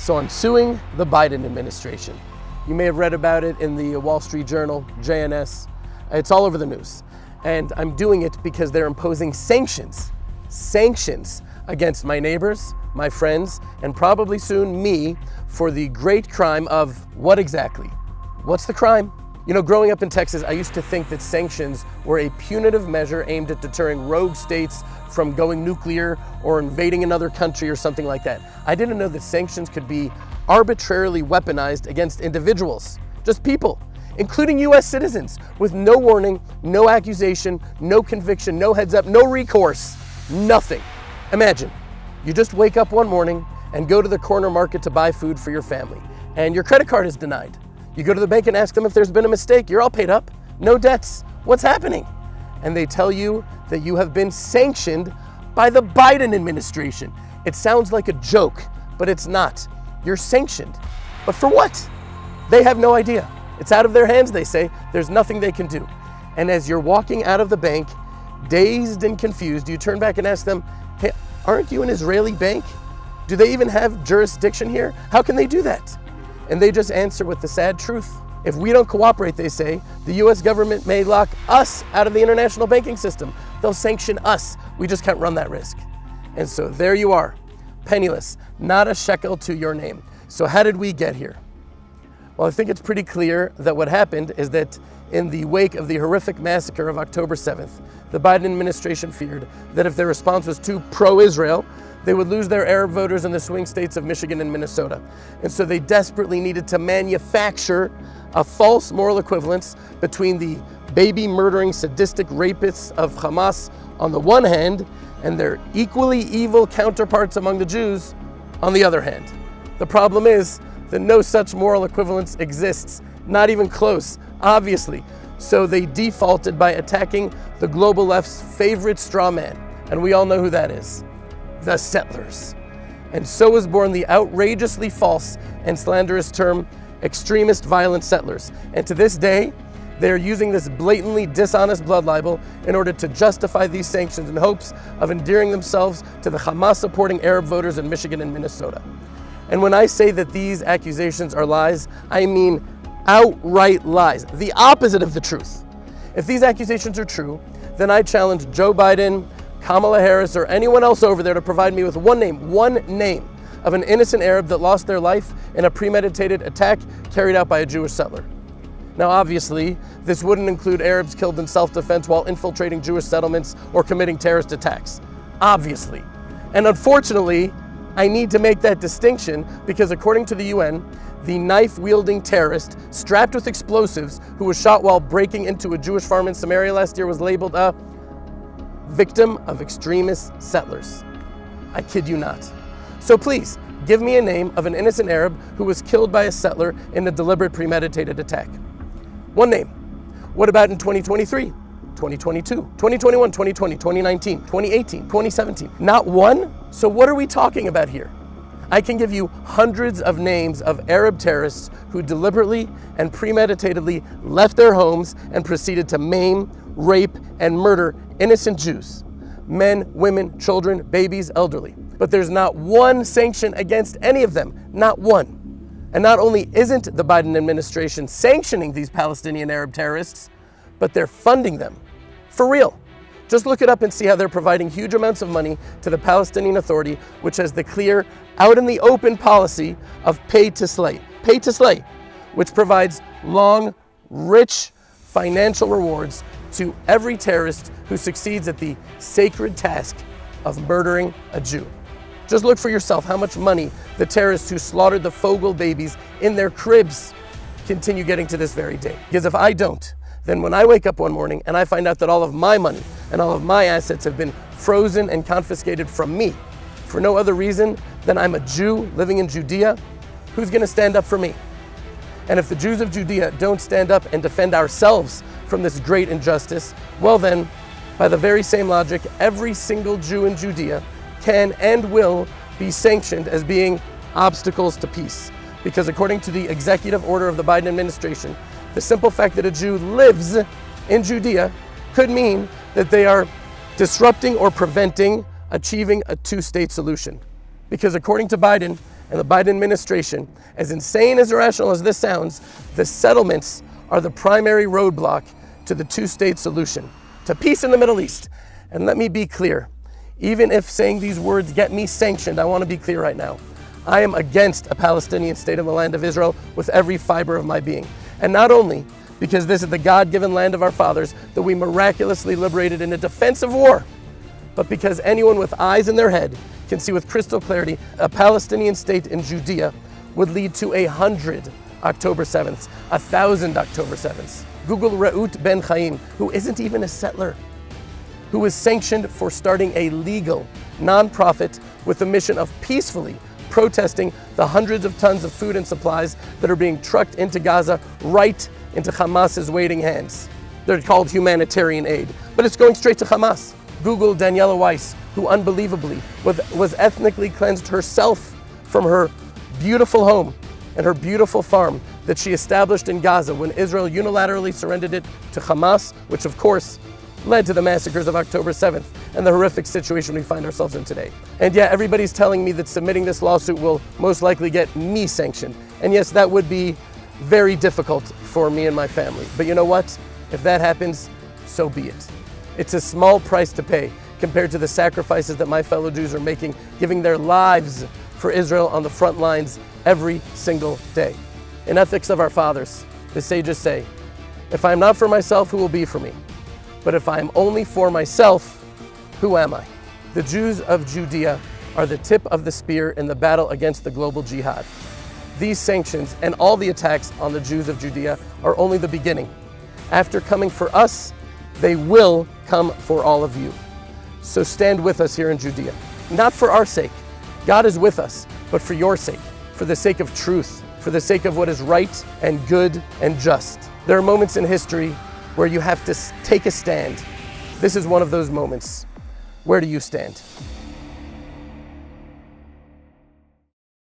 So I'm suing the Biden administration. You may have read about it in the Wall Street Journal, JNS. It's all over the news. And I'm doing it because they're imposing sanctions against my neighbors, my friends, and probably soon me for the great crime of what exactly? What's the crime? You know, growing up in Texas, I used to think that sanctions were a punitive measure aimed at deterring rogue states from going nuclear or invading another country or something like that. I didn't know that sanctions could be arbitrarily weaponized against individuals, just people, including US citizens, with no warning, no accusation, no conviction, no heads up, no recourse, nothing. Imagine, you just wake up one morning and go to the corner market to buy food for your family, and your credit card is denied. You go to the bank and ask them if there's been a mistake. You're all paid up, no debts. What's happening? And they tell you that you have been sanctioned by the Biden administration. It sounds like a joke, but it's not. You're sanctioned. But for what? They have no idea. It's out of their hands, they say. There's nothing they can do. And as you're walking out of the bank, dazed and confused, you turn back and ask them, hey, aren't you an Israeli bank? Do they even have jurisdiction here? How can they do that? And they just answer with the sad truth. If we don't cooperate, they say, the US government may lock us out of the international banking system. They'll sanction us. We just can't run that risk. And so there you are, penniless, not a shekel to your name. So how did we get here? Well, I think it's pretty clear that what happened is that in the wake of the horrific massacre of October 7th, the Biden administration feared that if their response was too pro-Israel, they would lose their Arab voters in the swing states of Michigan and Minnesota. And so they desperately needed to manufacture a false moral equivalence between the baby murdering sadistic rapists of Hamas on the one hand and their equally evil counterparts among the Jews on the other hand. The problem is that no such moral equivalence exists, not even close, obviously. So they defaulted by attacking the global left's favorite straw man, and we all know who that is. The settlers. And so was born the outrageously false and slanderous term extremist violent settlers. And to this day, they're using this blatantly dishonest blood libel in order to justify these sanctions in hopes of endearing themselves to the Hamas-supporting Arab voters in Michigan and Minnesota. And when I say that these accusations are lies, I mean outright lies, the opposite of the truth. If these accusations are true, then I challenge Joe Biden, Kamala Harris, or anyone else over there to provide me with one name of an innocent Arab that lost their life in a premeditated attack carried out by a Jewish settler. Now, obviously, this wouldn't include Arabs killed in self-defense while infiltrating Jewish settlements or committing terrorist attacks. Obviously. And unfortunately, I need to make that distinction because according to the UN, the knife-wielding terrorist strapped with explosives who was shot while breaking into a Jewish farm in Samaria last year was labeled a victim of extremist settlers. I kid you not. So please, give me a name of an innocent Arab who was killed by a settler in a deliberate premeditated attack. One name. What about in 2023, 2022, 2021, 2020, 2019, 2018, 2017? Not one? So what are we talking about here? I can give you hundreds of names of Arab terrorists who deliberately and premeditatedly left their homes and proceeded to maim, rape, and murder innocent Jews. Men, women, children, babies, elderly. But there's not one sanction against any of them, not one. And not only isn't the Biden administration sanctioning these Palestinian Arab terrorists, but they're funding them. For real. Just look it up and see how they're providing huge amounts of money to the Palestinian Authority, which has the clear, out in the open policy of pay to slay. Pay to slay, which provides long, rich financial rewards to every terrorist who succeeds at the sacred task of murdering a Jew. Just look for yourself how much money the terrorists who slaughtered the Fogel babies in their cribs continue getting to this very day. Because if I don't, then when I wake up one morning and I find out that all of my money and all of my assets have been frozen and confiscated from me for no other reason than I'm a Jew living in Judea, who's going to stand up for me? And if the Jews of Judea don't stand up and defend ourselves from this great injustice, well then, by the very same logic, every single Jew in Judea can and will be sanctioned as being obstacles to peace. Because according to the executive order of the Biden administration, the simple fact that a Jew lives in Judea could mean that they are disrupting or preventing achieving a two-state solution. Because according to Biden, and the Biden administration, as insane, as irrational as this sounds, the settlements are the primary roadblock to the two-state solution, to peace in the Middle East. And let me be clear, even if saying these words get me sanctioned, I want to be clear right now. I am against a Palestinian state in the land of Israel with every fiber of my being. And not only because this is the God-given land of our fathers that we miraculously liberated in a defensive war, but because anyone with eyes in their head can see with crystal clarity a Palestinian state in Judea would lead to 100 October 7th, 1,000 October 7th. Google Reut Ben Chaim, who isn't even a settler, who was sanctioned for starting a legal nonprofit with the mission of peacefully protesting the hundreds of tons of food and supplies that are being trucked into Gaza right into Hamas's waiting hands. They're called humanitarian aid, but it's going straight to Hamas. Google Daniela Weiss, who unbelievably was ethnically cleansed herself from her beautiful home and her beautiful farm that she established in Gaza when Israel unilaterally surrendered it to Hamas, which of course led to the massacres of October 7th and the horrific situation we find ourselves in today. And yeah, everybody's telling me that submitting this lawsuit will most likely get me sanctioned. And yes, that would be very difficult for me and my family. But you know what? If that happens, so be it. It's a small price to pay compared to the sacrifices that my fellow Jews are making, giving their lives for Israel on the front lines every single day. In Ethics of Our Fathers, the sages say, if I am not for myself, who will be for me? But if I am only for myself, who am I? The Jews of Judea are the tip of the spear in the battle against the global jihad. These sanctions and all the attacks on the Jews of Judea are only the beginning. After coming for us, they will come for all of you. So stand with us here in Judea. Not for our sake. God is with us, but for your sake, for the sake of truth, for the sake of what is right and good and just. There are moments in history where you have to take a stand. This is one of those moments. Where do you stand?